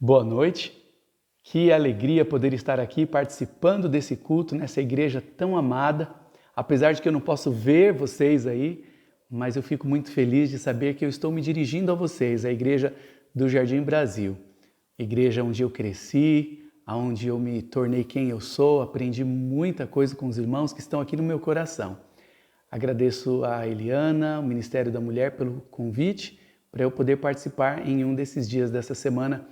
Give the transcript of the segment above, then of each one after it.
Boa noite, que alegria poder estar aqui participando desse culto nessa igreja tão amada. Apesar de que eu não posso ver vocês aí, mas eu fico muito feliz de saber que eu estou me dirigindo a vocês, a igreja do Jardim Brasil. Igreja onde eu cresci, onde eu me tornei quem eu sou, aprendi muita coisa com os irmãos que estão aqui no meu coração. Agradeço a Eliana, o Ministério da Mulher, pelo convite para eu poder participar em um desses dias dessa semana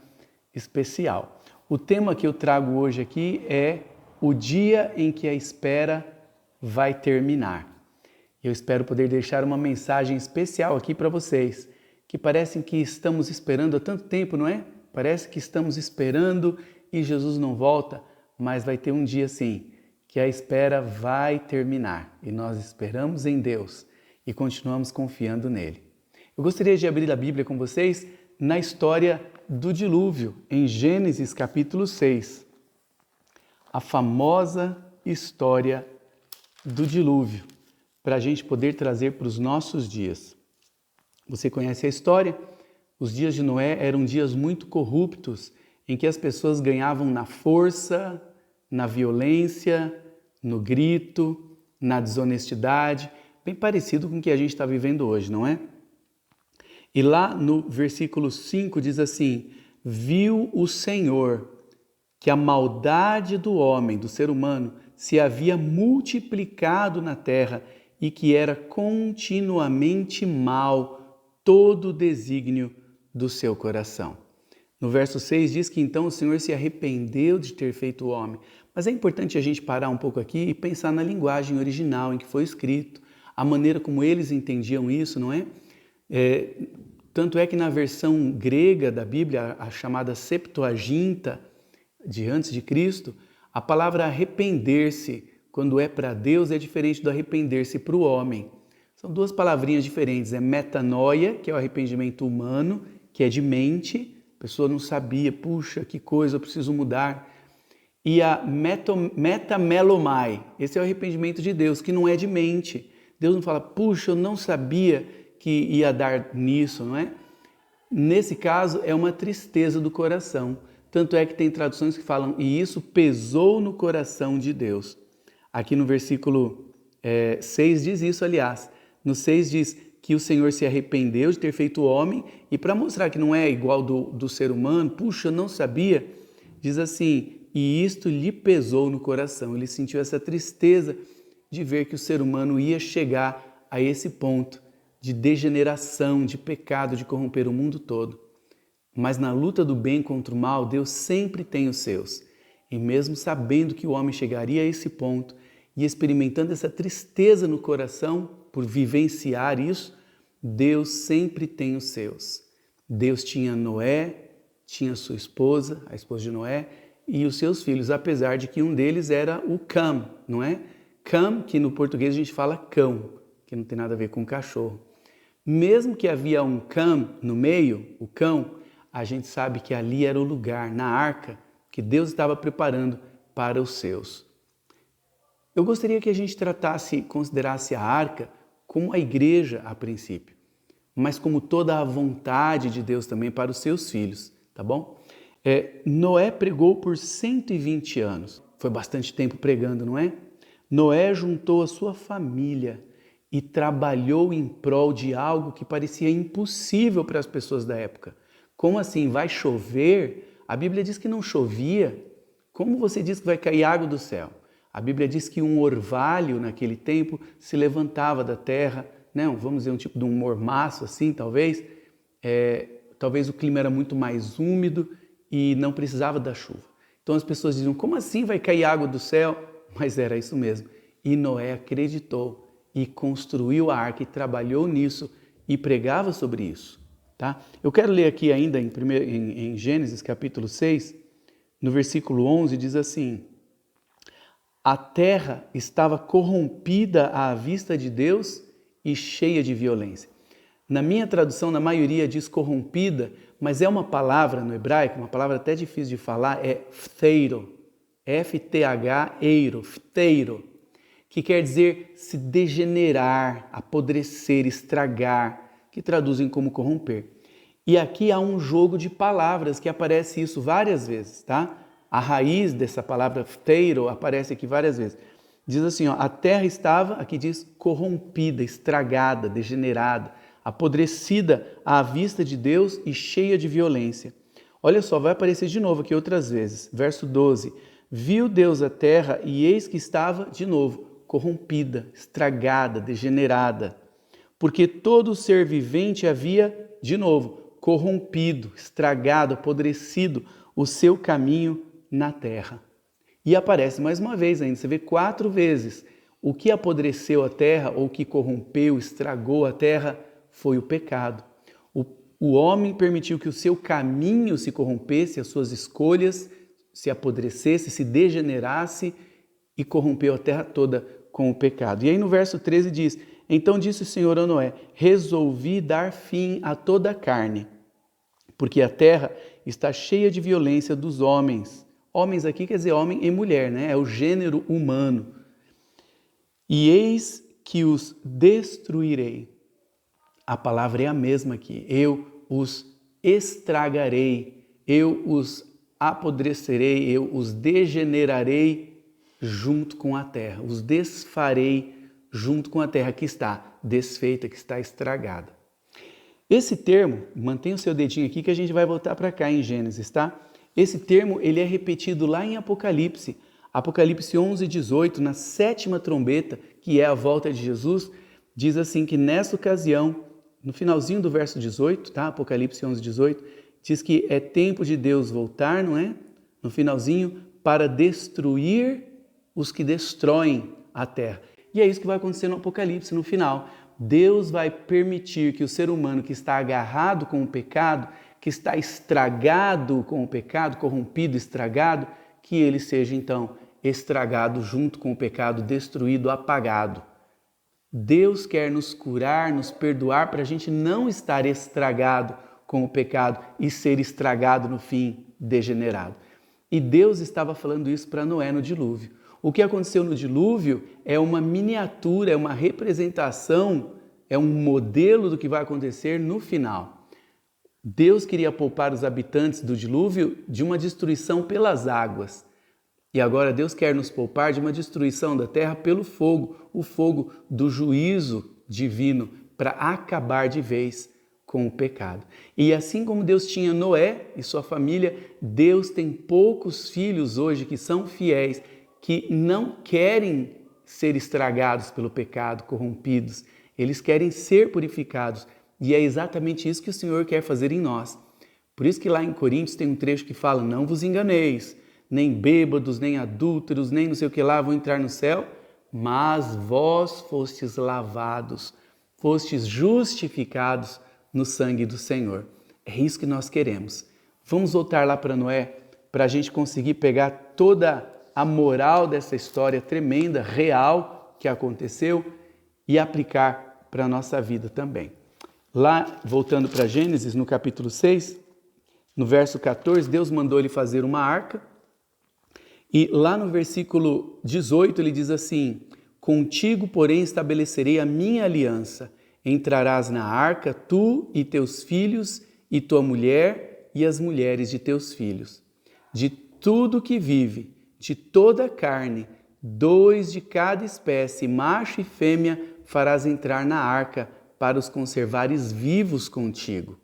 especial. O tema que eu trago hoje aqui é o dia em que a espera vai terminar. Eu espero poder deixar uma mensagem especial aqui para vocês, que parecem que estamos esperando há tanto tempo, não é? Parece que estamos esperando e Jesus não volta, mas vai ter um dia sim, que a espera vai terminar e nós esperamos em Deus e continuamos confiando nele. Eu gostaria de abrir a Bíblia com vocês na história do dilúvio, em Gênesis capítulo 6. A famosa história do dilúvio, para a gente poder trazer para os nossos dias. Você conhece a história? Os dias de Noé eram dias muito corruptos, em que as pessoas ganhavam na força, na violência, no grito, na desonestidade, bem parecido com o que a gente está vivendo hoje, não é? E lá no versículo 5 diz assim: viu o Senhor que a maldade do homem, do ser humano, se havia multiplicado na terra e que era continuamente mal todo o desígnio do seu coração. No verso 6 diz que então o Senhor se arrependeu de ter feito o homem. Mas é importante a gente parar um pouco aqui e pensar na linguagem original em que foi escrito, a maneira como eles entendiam isso, não é? Tanto é que na versão grega da Bíblia, a chamada Septuaginta, de antes de Cristo, a palavra arrepender-se, quando é para Deus, é diferente do arrepender-se para o homem. São duas palavrinhas diferentes, é metanoia, que é o arrependimento humano, que é de mente, a pessoa não sabia, puxa, que coisa, eu preciso mudar. E a metamelomai, esse é o arrependimento de Deus, que não é de mente. Deus não fala, puxa, eu não sabia que ia dar nisso, não é? Nesse caso, é uma tristeza do coração. Tanto é que tem traduções que falam, e isso pesou no coração de Deus. Aqui no versículo 6 diz isso, aliás. No 6 diz que o Senhor se arrependeu de ter feito o homem, e para mostrar que não é igual do ser humano, puxa, eu não sabia, diz assim, e isto lhe pesou no coração. Ele sentiu essa tristeza de ver que o ser humano ia chegar a esse ponto de degeneração, de pecado, de corromper o mundo todo. Mas na luta do bem contra o mal, Deus sempre tem os seus. E mesmo sabendo que o homem chegaria a esse ponto e experimentando essa tristeza no coração por vivenciar isso, Deus sempre tem os seus. Deus tinha Noé, tinha sua esposa, a esposa de Noé, e os seus filhos, apesar de que um deles era o Cam, não é? Cam, que no português a gente fala cão, que não tem nada a ver com cachorro. Mesmo que havia um Cam no meio, o cão, a gente sabe que ali era o lugar, na arca, que Deus estava preparando para os seus. Eu gostaria que a gente considerasse a arca como a igreja a princípio, mas como toda a vontade de Deus também para os seus filhos, tá bom? Noé pregou por 120 anos, foi bastante tempo pregando, não é? Noé juntou a sua família e trabalhou em prol de algo que parecia impossível para as pessoas da época. Como assim? Vai chover? A Bíblia diz que não chovia. Como você diz que vai cair água do céu? A Bíblia diz que um orvalho naquele tempo se levantava da terra, né? Vamos dizer um tipo de um mormaço assim, talvez. Talvez o clima era muito mais úmido e não precisava da chuva. Então as pessoas diziam, como assim vai cair água do céu? Mas era isso mesmo. E Noé acreditou e construiu a arca e trabalhou nisso e pregava sobre isso. Tá? Eu quero ler aqui ainda em Gênesis capítulo 6, no versículo 11, diz assim: a terra estava corrompida à vista de Deus e cheia de violência. Na minha tradução, na maioria diz corrompida, mas é uma palavra no hebraico, uma palavra até difícil de falar, é phteiro, F-T-H-eiro, phteiro, que quer dizer se degenerar, apodrecer, estragar, que traduzem como corromper. E aqui há um jogo de palavras que aparece isso várias vezes, tá? A raiz dessa palavra teiro aparece aqui várias vezes. Diz assim, ó, a terra estava, aqui diz, corrompida, estragada, degenerada, apodrecida à vista de Deus e cheia de violência. Olha só, vai aparecer de novo aqui outras vezes. Verso 12. Viu Deus a terra e eis que estava, de novo, corrompida, estragada, degenerada. Porque todo ser vivente havia, de novo, corrompido, estragado, apodrecido o seu caminho na terra. E aparece mais uma vez ainda, você vê 4 vezes. O que apodreceu a terra, ou que corrompeu, estragou a terra, foi o pecado. O homem permitiu que o seu caminho se corrompesse, as suas escolhas se apodrecesse, se degenerasse e corrompeu a terra toda com o pecado. E aí no verso 13 diz, então disse o Senhor a Noé, resolvi dar fim a toda a carne, porque a terra está cheia de violência dos homens. Homens aqui quer dizer homem e mulher, né? É o gênero humano. E eis que os destruirei. A palavra é a mesma aqui. Eu os estragarei, eu os apodrecerei, eu os degenerarei junto com a terra. Os desfarei junto com a terra que está desfeita, que está estragada. Esse termo, mantenha o seu dedinho aqui que a gente vai voltar para cá em Gênesis, tá? Esse termo ele é repetido lá em Apocalipse. Apocalipse 11:18, na 7ª trombeta, que é a volta de Jesus, diz assim que nessa ocasião, no finalzinho do verso 18, tá? Apocalipse 11:18, diz que é tempo de Deus voltar, não é? No finalzinho, para destruir os que destroem a terra. E é isso que vai acontecer no Apocalipse, no final. Deus vai permitir que o ser humano que está agarrado com o pecado, que está estragado com o pecado, corrompido, estragado, que ele seja então estragado junto com o pecado, destruído, apagado. Deus quer nos curar, nos perdoar para a gente não estar estragado com o pecado e ser estragado no fim, degenerado. E Deus estava falando isso para Noé no dilúvio. O que aconteceu no dilúvio é uma miniatura, é uma representação, é um modelo do que vai acontecer no final. Deus queria poupar os habitantes do dilúvio de uma destruição pelas águas. E agora Deus quer nos poupar de uma destruição da terra pelo fogo, o fogo do juízo divino, para acabar de vez com o pecado. E assim como Deus tinha Noé e sua família, Deus tem poucos filhos hoje que são fiéis, que não querem ser estragados pelo pecado, corrompidos. Eles querem ser purificados. E é exatamente isso que o Senhor quer fazer em nós. Por isso que lá em Coríntios tem um trecho que fala, não vos enganeis, nem bêbados, nem adúlteros, nem não sei o que lá vão entrar no céu, mas vós fostes lavados, fostes justificados no sangue do Senhor. É isso que nós queremos. Vamos voltar lá para Noé, para a gente conseguir pegar toda a moral dessa história tremenda, real, que aconteceu e aplicar para a nossa vida também. Lá, voltando para Gênesis, no capítulo 6, no verso 14, Deus mandou ele fazer uma arca. E lá no versículo 18 ele diz assim, contigo, porém, estabelecerei a minha aliança. Entrarás na arca, tu e teus filhos, e tua mulher, e as mulheres de teus filhos. De tudo que vive, de toda a carne, 2 de cada espécie, macho e fêmea, farás entrar na arca, para os conservares vivos contigo.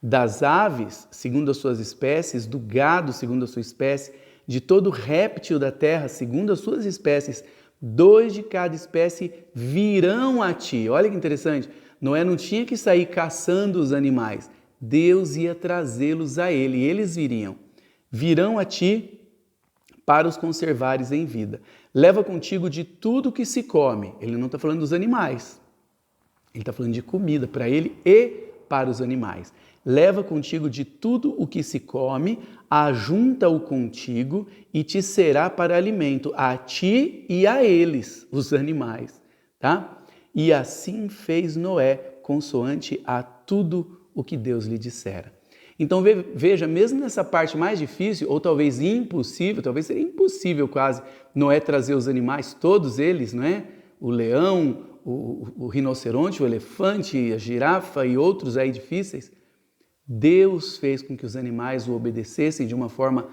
Das aves, segundo as suas espécies, do gado, segundo a sua espécie, de todo réptil da terra, segundo as suas espécies, 2 de cada espécie virão a ti. Olha que interessante, Noé não tinha que sair caçando os animais, Deus ia trazê-los a ele, e eles viriam. Virão a ti para os conservares em vida. Leva contigo de tudo que se come. Ele não está falando dos animais, ele está falando de comida para ele e para os animais. Leva contigo de tudo o que se come, ajunta-o contigo e te será para alimento, a ti e a eles, os animais, tá? E assim fez Noé, consoante a tudo o que Deus lhe dissera. Então veja, mesmo nessa parte mais difícil, ou talvez impossível, talvez seria impossível quase, Noé trazer os animais, todos eles, não é? O leão, o rinoceronte, o elefante, a girafa e outros aí difíceis. Deus fez com que os animais o obedecessem de uma forma,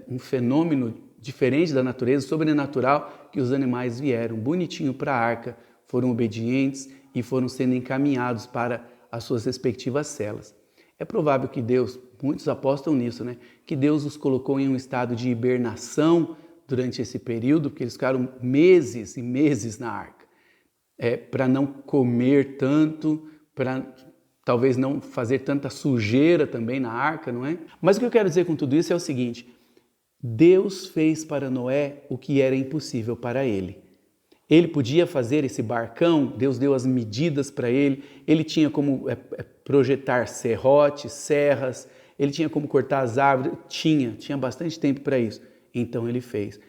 um fenômeno diferente da natureza, sobrenatural, que os animais vieram bonitinho para a arca, foram obedientes e foram sendo encaminhados para as suas respectivas celas. É provável que Deus, muitos apostam nisso, né? Que Deus os colocou em um estado de hibernação durante esse período, porque eles ficaram meses e meses na arca, para não comer tanto, para talvez não fazer tanta sujeira também na arca, não é? Mas o que eu quero dizer com tudo isso é o seguinte: Deus fez para Noé o que era impossível para ele. Ele podia fazer esse barcão, Deus deu as medidas para ele, ele tinha como projetar serrotes, serras, ele tinha como cortar as árvores, tinha bastante tempo para isso. Então ele fez.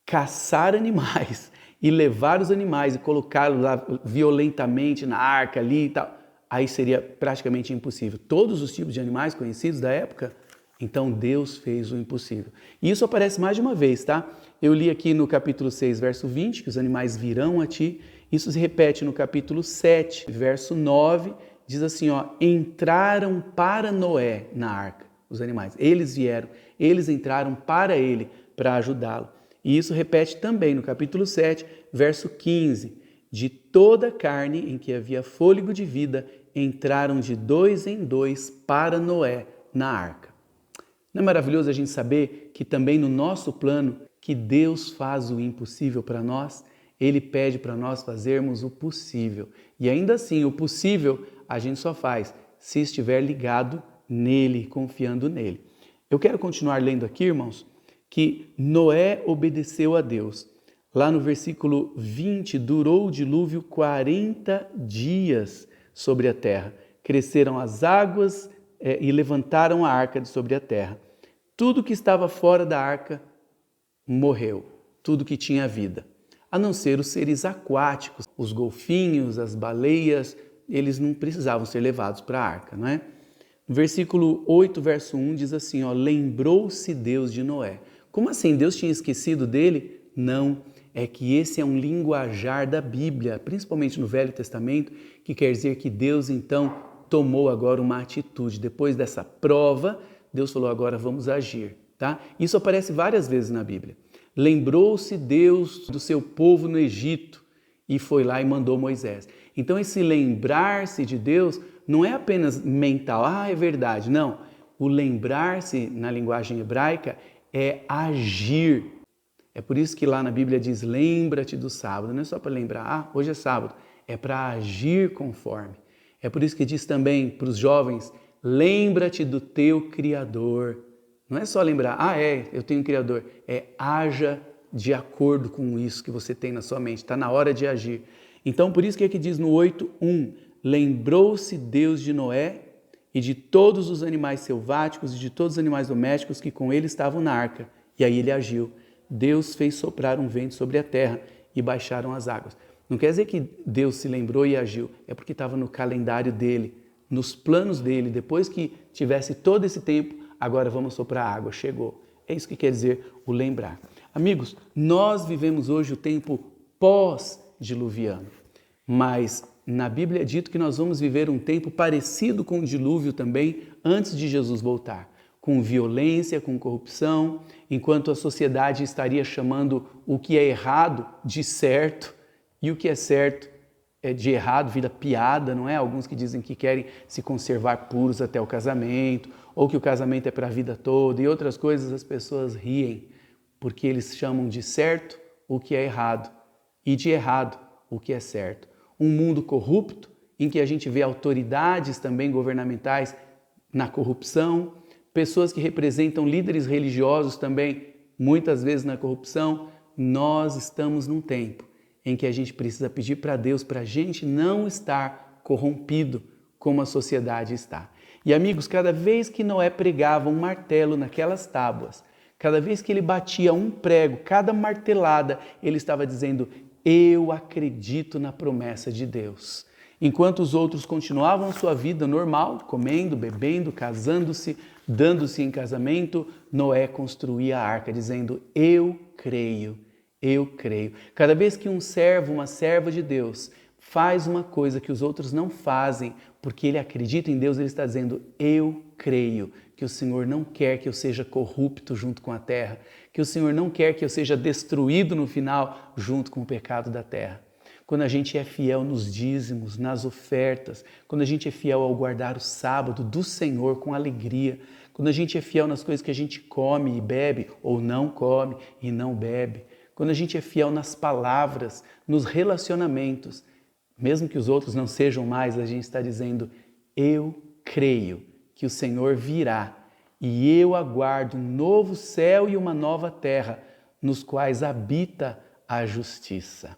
Caçar animais e levar os animais e colocá-los lá violentamente na arca ali e tal, aí seria praticamente impossível. Todos os tipos de animais conhecidos da época, então Deus fez o impossível. E isso aparece mais de uma vez, tá? Eu li aqui no capítulo 6, verso 20, que os animais virão a ti. Isso se repete no capítulo 7, verso 9, diz assim, ó, entraram para Noé na arca, os animais. Eles vieram, eles entraram para ele, para ajudá-lo. E isso repete também no capítulo 7, verso 15, de toda a carne em que havia fôlego de vida, entraram de 2 em 2 para Noé na arca. Não é maravilhoso a gente saber que também no nosso plano, que Deus faz o impossível para nós? Ele pede para nós fazermos o possível. E ainda assim, o possível a gente só faz se estiver ligado nele, confiando nele. Eu quero continuar lendo aqui, irmãos, que Noé obedeceu a Deus. Lá no versículo 20, durou o dilúvio 40 dias sobre a terra. Cresceram as águas e levantaram a arca de sobre a terra. Tudo que estava fora da arca morreu, tudo que tinha vida, a não ser os seres aquáticos, os golfinhos, as baleias, eles não precisavam ser levados para a arca, não é? No versículo 8, verso 1 diz assim, ó, lembrou-se Deus de Noé. Como assim? Deus tinha esquecido dele? Não, é que esse é um linguajar da Bíblia, principalmente no Velho Testamento, que quer dizer que Deus então tomou agora uma atitude. Depois dessa prova, Deus falou, agora vamos agir, tá? Isso aparece várias vezes na Bíblia. Lembrou-se Deus do seu povo no Egito e foi lá e mandou Moisés. Então esse lembrar-se de Deus não é apenas mental, é verdade, não. O lembrar-se na linguagem hebraica é agir. É por isso que lá na Bíblia diz, lembra-te do sábado. Não é só para lembrar, hoje é sábado. É para agir conforme. É por isso que diz também para os jovens, lembra-te do teu Criador. Não é só lembrar, eu tenho um Criador. Haja de acordo com isso que você tem na sua mente. Está na hora de agir. Então, por isso que aqui diz no 8:1, lembrou-se Deus de Noé e de todos os animais selváticos e de todos os animais domésticos que com ele estavam na arca. E aí ele agiu. Deus fez soprar um vento sobre a terra e baixaram as águas. Não quer dizer que Deus se lembrou e agiu, é porque estava no calendário dele, nos planos dele. Depois que tivesse todo esse tempo, agora vamos soprar água, chegou. É isso que quer dizer o lembrar. Amigos, nós vivemos hoje o tempo pós-diluviano, mas na Bíblia é dito que nós vamos viver um tempo parecido com o dilúvio também, antes de Jesus voltar, com violência, com corrupção, enquanto a sociedade estaria chamando o que é errado de certo e o que é certo de errado vira piada, não é? Alguns que dizem que querem se conservar puros até o casamento, ou que o casamento é para a vida toda, e outras coisas as pessoas riem, porque eles chamam de certo o que é errado e de errado o que é certo. Um mundo corrupto, em que a gente vê autoridades também governamentais na corrupção, pessoas que representam líderes religiosos também, muitas vezes na corrupção. Nós estamos num tempo em que a gente precisa pedir para Deus para a gente não estar corrompido como a sociedade está. E amigos, cada vez que Noé pregava um martelo naquelas tábuas, cada vez que ele batia um prego, cada martelada, ele estava dizendo, eu acredito na promessa de Deus. Enquanto os outros continuavam sua vida normal, comendo, bebendo, casando-se, dando-se em casamento, Noé construía a arca, dizendo, eu creio. Eu creio. Cada vez que um servo, uma serva de Deus, faz uma coisa que os outros não fazem, porque ele acredita em Deus, ele está dizendo: eu creio que o Senhor não quer que eu seja corrupto junto com a terra, que o Senhor não quer que eu seja destruído no final junto com o pecado da terra. Quando a gente é fiel nos dízimos, nas ofertas, quando a gente é fiel ao guardar o sábado do Senhor com alegria, quando a gente é fiel nas coisas que a gente come e bebe, ou não come e não bebe, quando a gente é fiel nas palavras, nos relacionamentos, mesmo que os outros não sejam mais, a gente está dizendo: eu creio que o Senhor virá e eu aguardo um novo céu e uma nova terra, nos quais habita a justiça.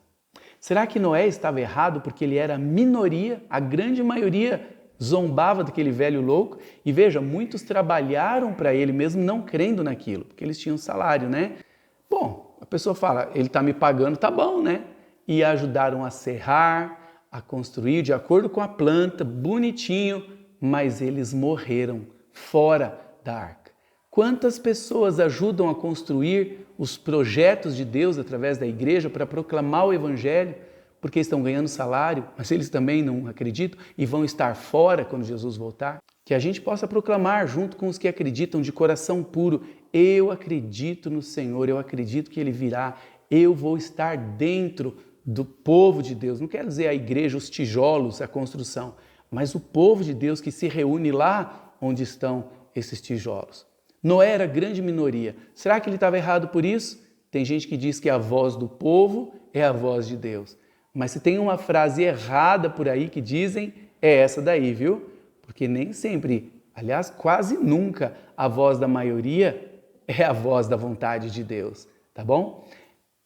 Será que Noé estava errado porque ele era minoria? A grande maioria zombava daquele velho louco. E veja, muitos trabalharam para ele mesmo não crendo naquilo, porque eles tinham salário, né? Bom, a pessoa fala: ele está me pagando, tá bom, né? E ajudaram a serrar, a construir de acordo com a planta, bonitinho, mas eles morreram fora da arca. Quantas pessoas ajudam a construir os projetos de Deus através da igreja para proclamar o Evangelho, porque estão ganhando salário, mas eles também não acreditam e vão estar fora quando Jesus voltar? Que a gente possa proclamar junto com os que acreditam de coração puro: eu acredito no Senhor, eu acredito que Ele virá, eu vou estar dentro do povo de Deus. Não quero dizer a igreja, os tijolos, a construção, mas o povo de Deus que se reúne lá onde estão esses tijolos. Noé era grande minoria. Será que ele estava errado por isso? Tem gente que diz que a voz do povo é a voz de Deus. Mas se tem uma frase errada por aí que dizem, é essa daí, viu? Porque nem sempre, aliás, quase nunca, a voz da maioria é a voz da vontade de Deus, tá bom?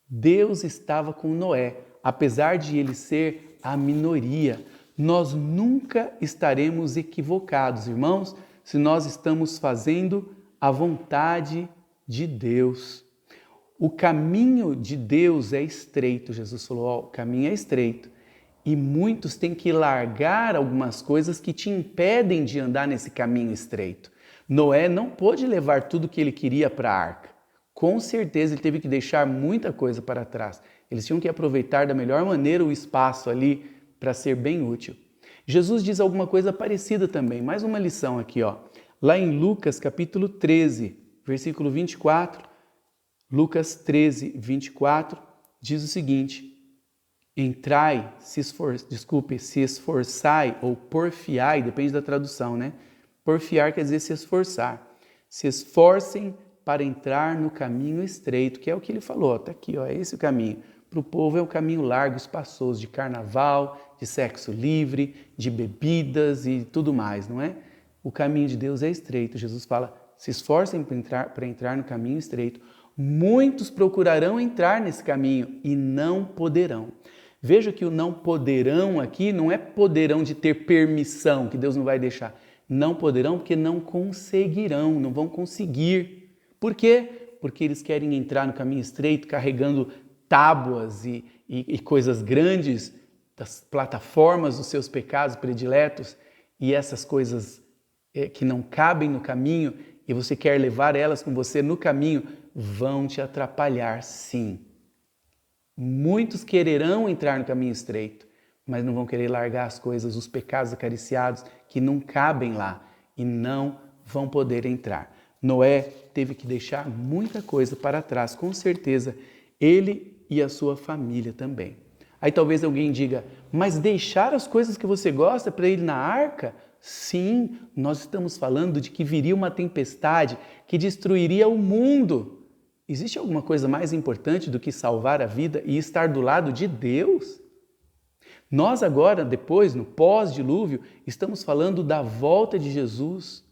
Deus estava com Noé, apesar de ele ser a minoria. Nós nunca estaremos equivocados, irmãos, se nós estamos fazendo a vontade de Deus. O caminho de Deus é estreito, Jesus falou: ó, o caminho é estreito. E muitos têm que largar algumas coisas que te impedem de andar nesse caminho estreito. Noé não pôde levar tudo que ele queria para a arca. Com certeza ele teve que deixar muita coisa para trás. Eles tinham que aproveitar da melhor maneira o espaço ali para ser bem útil. Jesus diz alguma coisa parecida também, mais uma lição aqui, ó. Lá em Lucas capítulo 13, versículo 24, Lucas 13, 24, diz o seguinte: entrai, se esforçai, ou porfiai, depende da tradução, né? Porfiar quer dizer se esforçar. Se esforcem para entrar no caminho estreito, que é o que ele falou, está aqui, ó, é esse o caminho. Para o povo é um caminho largo, espaçoso, de carnaval, de sexo livre, de bebidas e tudo mais, não é? O caminho de Deus é estreito. Jesus fala: se esforcem para entrar no caminho estreito. Muitos procurarão entrar nesse caminho e não poderão. Veja que o não poderão aqui não é poderão de ter permissão, que Deus não vai deixar. Não poderão porque não conseguirão, não vão conseguir. Por quê? Porque eles querem entrar no caminho estreito carregando tábuas e coisas grandes das plataformas dos seus pecados prediletos, e essas coisas que não cabem no caminho e você quer levar elas com você no caminho, vão te atrapalhar, sim. Muitos quererão entrar no caminho estreito, mas não vão querer largar as coisas, os pecados acariciados que não cabem lá e não vão poder entrar. Noé teve que deixar muita coisa para trás, com certeza, ele e a sua família também. Aí talvez alguém diga: mas deixar as coisas que você gosta para ir na arca? Sim, nós estamos falando de que viria uma tempestade que destruiria o mundo. Existe alguma coisa mais importante do que salvar a vida e estar do lado de Deus? Nós agora, depois, no pós-dilúvio, estamos falando da volta de Jesus,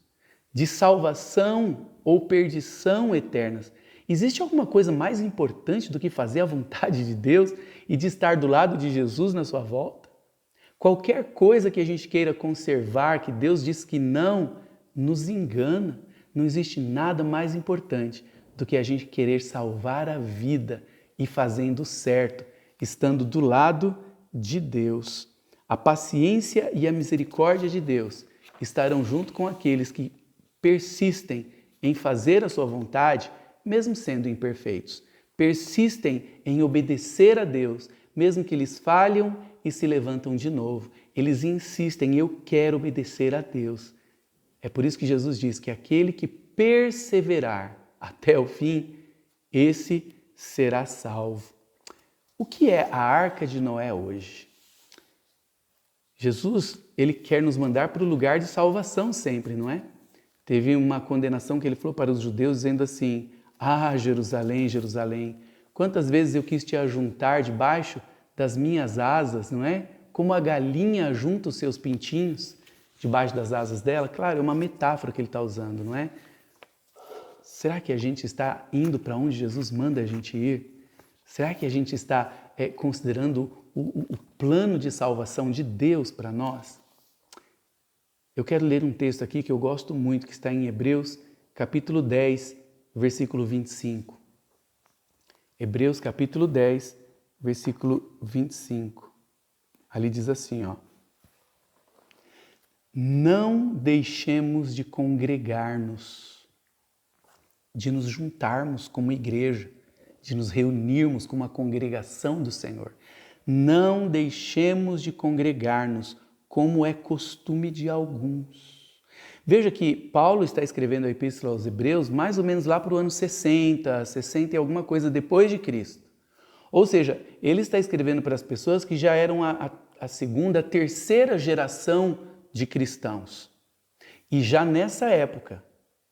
de salvação ou perdição eternas. Existe alguma coisa mais importante do que fazer a vontade de Deus e de estar do lado de Jesus na sua volta? Qualquer coisa que a gente queira conservar, que Deus diz que não, nos engana. Não existe nada mais importante do que a gente querer salvar a vida e fazendo certo, estando do lado de Deus. A paciência e a misericórdia de Deus estarão junto com aqueles que persistem em fazer a sua vontade, mesmo sendo imperfeitos. Persistem em obedecer a Deus, mesmo que eles falham e se levantam de novo. eles insistem, eu quero obedecer a Deus. É por isso que Jesus diz que aquele que perseverar até o fim, esse será salvo. O que é a Arca de Noé hoje? Jesus, ele quer nos mandar para o lugar de salvação sempre, não é? Teve uma condenação que ele falou para os judeus dizendo assim, Jerusalém, Jerusalém, quantas vezes eu quis te ajuntar debaixo das minhas asas, não é? Como a galinha junta os seus pintinhos debaixo das asas dela. Claro, é uma metáfora que ele está usando, não é? Será que a gente está indo para onde Jesus manda a gente ir? Será que a gente está considerando o plano de salvação de Deus para nós? Eu quero ler um texto aqui que eu gosto muito, que está em Hebreus, capítulo 10, versículo 25. Hebreus, capítulo 10, versículo 25. Ali diz assim, ó. Não deixemos de congregar-nos, de nos juntarmos como igreja, de nos reunirmos como uma congregação do Senhor. Não deixemos de congregar-nos, como é costume de alguns. Veja que Paulo está escrevendo a Epístola aos Hebreus mais ou menos lá para o ano 60 e alguma coisa depois de Cristo. Ou seja, ele está escrevendo para as pessoas que já eram a segunda, a terceira geração de cristãos. E já nessa época,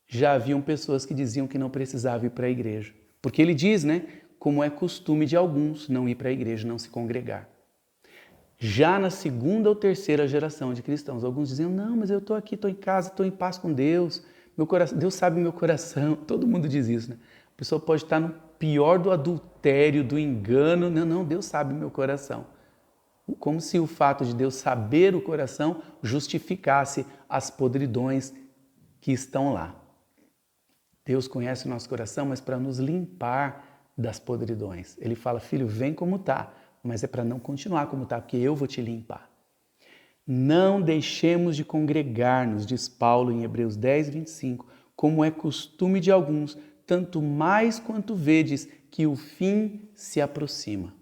já haviam pessoas que diziam que não precisavam ir para a igreja. Porque ele diz, né, como é costume de alguns não ir para a igreja, não se congregar. Já na segunda ou terceira geração de cristãos, alguns diziam, não, mas eu estou aqui, estou em casa, estou em paz com Deus, meu coração, Deus sabe meu coração. Todo mundo diz isso, né? A pessoa pode estar no pior do adultério, do engano, não, Deus sabe meu coração. Como se o fato de Deus saber o coração justificasse as podridões que estão lá. Deus conhece o nosso coração, mas para nos limpar das podridões. Ele fala, filho, vem como está, mas é para não continuar como está, porque eu vou te limpar. Não deixemos de congregar-nos, diz Paulo em Hebreus 10, 25, como é costume de alguns, tanto mais quanto vedes que o fim se aproxima.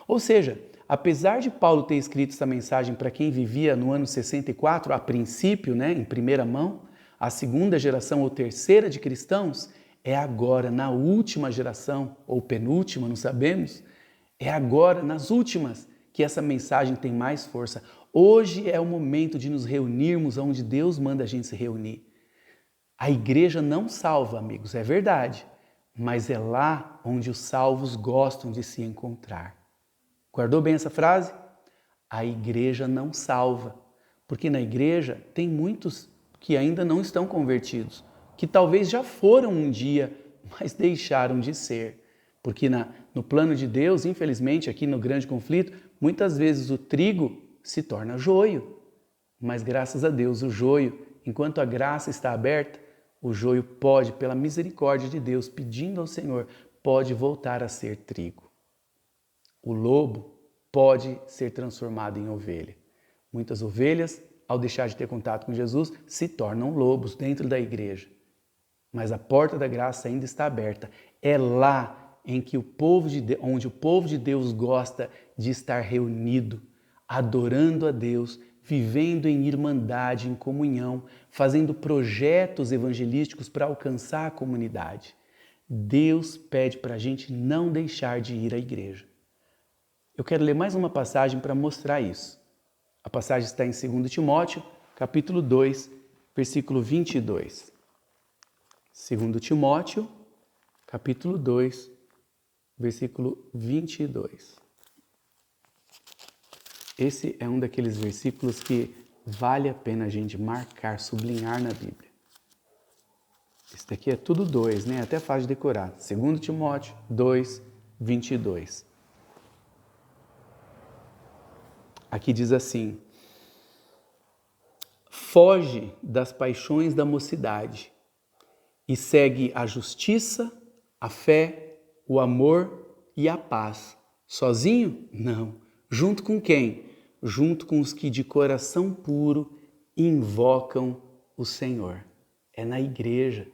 Ou seja, apesar de Paulo ter escrito essa mensagem para quem vivia no ano 64, a princípio, né, em primeira mão, a segunda geração ou terceira de cristãos, é agora, na última geração, ou penúltima, não sabemos, é agora, nas últimas, que essa mensagem tem mais força. Hoje é o momento de nos reunirmos onde Deus manda a gente se reunir. A igreja não salva, amigos, é verdade, mas é lá onde os salvos gostam de se encontrar. Guardou bem essa frase? A igreja não salva, porque na igreja tem muitos que ainda não estão convertidos, que talvez já foram um dia, mas deixaram de ser. Porque no plano de Deus, infelizmente, aqui no grande conflito, muitas vezes o trigo se torna joio. Mas graças a Deus, o joio, enquanto a graça está aberta, o joio pode, pela misericórdia de Deus, pedindo ao Senhor, pode voltar a ser trigo. O lobo pode ser transformado em ovelha. Muitas ovelhas, ao deixar de ter contato com Jesus, se tornam lobos dentro da igreja. Mas a porta da graça ainda está aberta. É lá em que onde o povo de Deus gosta de estar reunido, adorando a Deus, vivendo em irmandade, em comunhão, fazendo projetos evangelísticos para alcançar a comunidade. Deus pede para a gente não deixar de ir à igreja. Eu quero ler mais uma passagem para mostrar isso. A passagem está em 2 Timóteo, capítulo 2, versículo 22. 2 Timóteo, capítulo 2, versículo 22. Esse é um daqueles versículos que vale a pena a gente marcar, sublinhar na Bíblia. Esse daqui é tudo 2, né? Até fácil de decorar. 2 Timóteo 2, 22. Aqui diz assim: foge das paixões da mocidade e segue a justiça, a fé, o amor e a paz. Sozinho? Não. Junto com quem? Junto com os que de coração puro invocam o Senhor. É na igreja.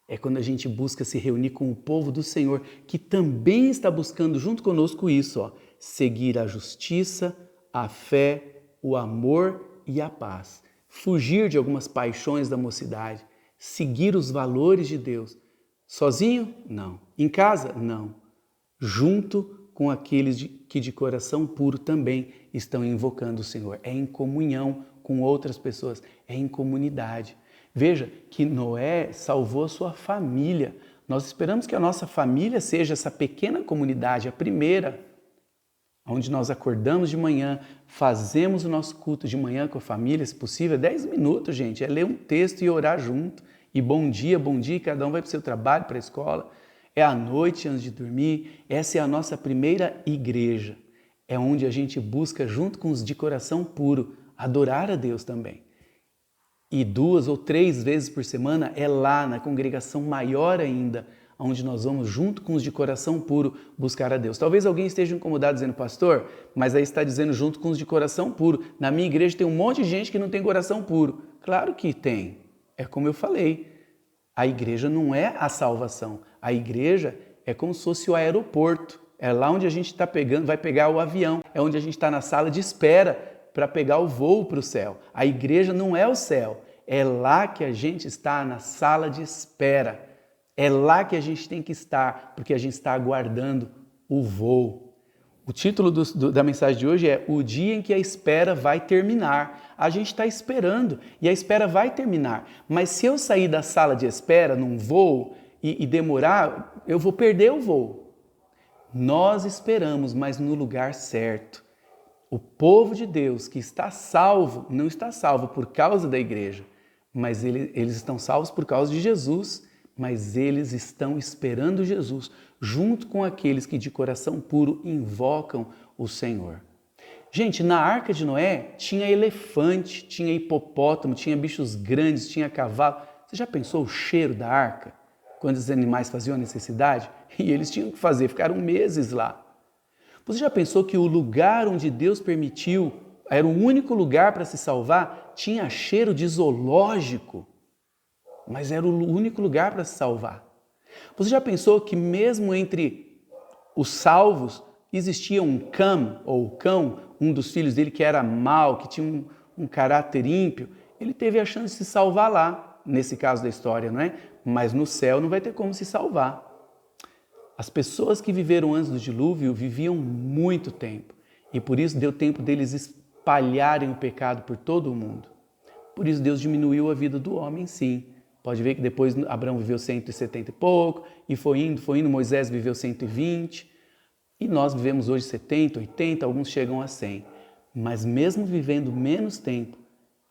É quando a gente busca se reunir com o povo do Senhor, que também está buscando junto conosco isso, ó, seguir a justiça, a fé, o amor e a paz. Fugir de algumas paixões da mocidade, seguir os valores de Deus. Sozinho? Não. Em casa? Não. Junto com aqueles que de coração puro também estão invocando o Senhor. É em comunhão com outras pessoas, é em comunidade. Veja que Noé salvou a sua família. Nós esperamos que a nossa família seja essa pequena comunidade, a primeira, onde nós acordamos de manhã, fazemos o nosso culto de manhã com a família, se possível, 10 minutos, gente, é ler um texto e orar junto. E bom dia, cada um vai para o seu trabalho, para a escola. É à noite antes de dormir. Essa é a nossa primeira igreja. É onde a gente busca, junto com os de coração puro, adorar a Deus também. E 2 ou 3 vezes por semana é lá na congregação maior ainda, onde nós vamos junto com os de coração puro buscar a Deus. Talvez alguém esteja incomodado dizendo, pastor, mas aí está dizendo junto com os de coração puro. Na minha igreja tem um monte de gente que não tem coração puro. Claro que tem. É como eu falei, a igreja não é a salvação. A igreja é como se fosse o aeroporto. É lá onde a gente está pegando, vai pegar o avião. É onde a gente está na sala de espera para pegar o voo para o céu. A igreja não é o céu. É lá que a gente está, na sala de espera. É lá que a gente tem que estar, porque a gente está aguardando o voo. O título da mensagem de hoje é O Dia em que a Espera Vai Terminar. A gente está esperando e a espera vai terminar. Mas se eu sair da sala de espera num voo e demorar, eu vou perder o voo. Nós esperamos, mas no lugar certo. O povo de Deus que está salvo, não está salvo por causa da igreja, mas eles estão salvos por causa de Jesus, mas eles estão esperando Jesus, junto com aqueles que de coração puro invocam o Senhor. Gente, na Arca de Noé tinha elefante, tinha hipopótamo, tinha bichos grandes, tinha cavalo. Você já pensou o cheiro da arca? Quando os animais faziam a necessidade? E eles tinham que fazer, ficaram meses lá. Você já pensou que o lugar onde Deus permitiu, era o único lugar para se salvar, tinha cheiro de zoológico? Mas era o único lugar para se salvar. Você já pensou que mesmo entre os salvos existia um Cam, ou cão, um dos filhos dele que era mau, que tinha um caráter ímpio? Ele teve a chance de se salvar lá, nesse caso da história, não é? Mas no céu não vai ter como se salvar. As pessoas que viveram antes do dilúvio viviam muito tempo e por isso deu tempo deles espalharem o pecado por todo o mundo. Por isso Deus diminuiu a vida do homem, sim. Pode ver que depois Abraão viveu 170 e pouco, e foi indo, Moisés viveu 120, e nós vivemos hoje 70, 80, alguns chegam a 100. Mas mesmo vivendo menos tempo,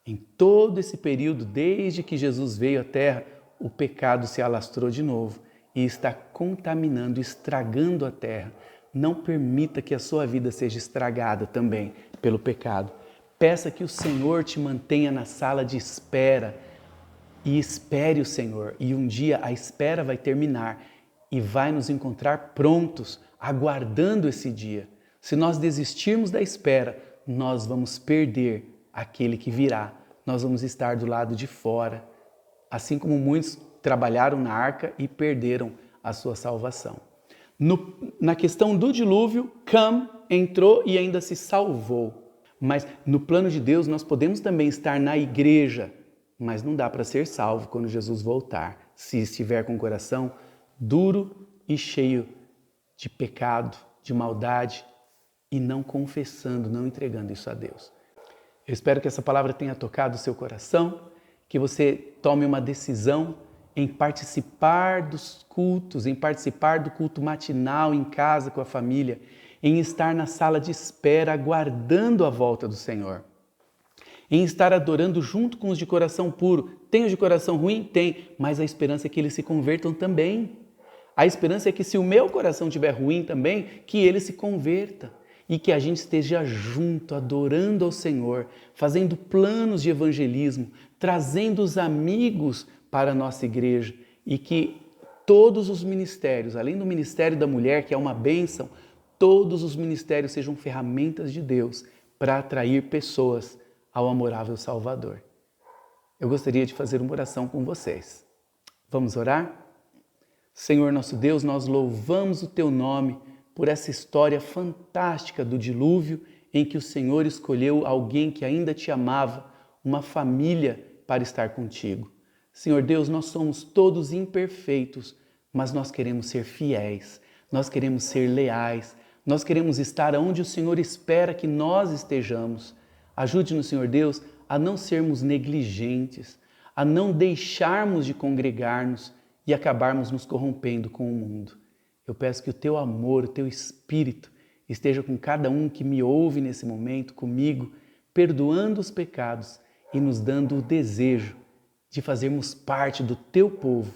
em todo esse período, desde que Jesus veio à Terra, o pecado se alastrou de novo e está contaminando, estragando a Terra. Não permita que a sua vida seja estragada também pelo pecado. Peça que o Senhor te mantenha na sala de espera, e espere o Senhor, e um dia a espera vai terminar e vai nos encontrar prontos, aguardando esse dia. Se nós desistirmos da espera, nós vamos perder aquele que virá. Nós vamos estar do lado de fora, assim como muitos trabalharam na arca e perderam a sua salvação. Na questão do dilúvio, Cam entrou e ainda se salvou. Mas no plano de Deus nós podemos também estar na igreja, mas não dá para ser salvo quando Jesus voltar, se estiver com o coração duro e cheio de pecado, de maldade e não confessando, não entregando isso a Deus. Eu espero que essa palavra tenha tocado o seu coração, que você tome uma decisão em participar dos cultos, em participar do culto matinal em casa com a família, em estar na sala de espera aguardando a volta do Senhor. Em estar adorando junto com os de coração puro. Tem os de coração ruim? Tem, mas a esperança é que eles se convertam também. A esperança é que se o meu coração estiver ruim também, que ele se converta. E que a gente esteja junto, adorando ao Senhor, fazendo planos de evangelismo, trazendo os amigos para a nossa igreja. E que todos os ministérios, além do ministério da mulher, que é uma bênção, todos os ministérios sejam ferramentas de Deus para atrair pessoas ao amorável Salvador. Eu gostaria de fazer uma oração com vocês. Vamos orar? Senhor nosso Deus, nós louvamos o Teu nome por essa história fantástica do dilúvio em que o Senhor escolheu alguém que ainda te amava, uma família para estar contigo. Senhor Deus, nós somos todos imperfeitos, mas nós queremos ser fiéis, nós queremos ser leais, nós queremos estar onde o Senhor espera que nós estejamos. Ajude-nos, Senhor Deus, a não sermos negligentes, a não deixarmos de congregar-nos e acabarmos nos corrompendo com o mundo. Eu peço que o Teu amor, o Teu Espírito esteja com cada um que me ouve nesse momento, comigo, perdoando os pecados e nos dando o desejo de fazermos parte do Teu povo,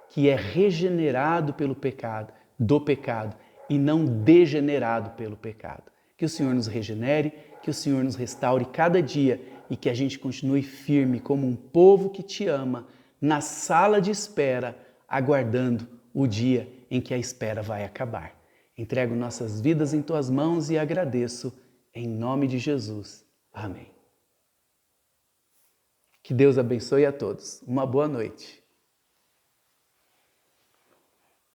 que é regenerado pelo pecado, do pecado, e não degenerado pelo pecado. Que o Senhor nos regenere, que o Senhor nos restaure cada dia e que a gente continue firme como um povo que te ama, na sala de espera, aguardando o dia em que a espera vai acabar. Entrego nossas vidas em Tuas mãos e agradeço, em nome de Jesus. Amém. Que Deus abençoe a todos. Uma boa noite.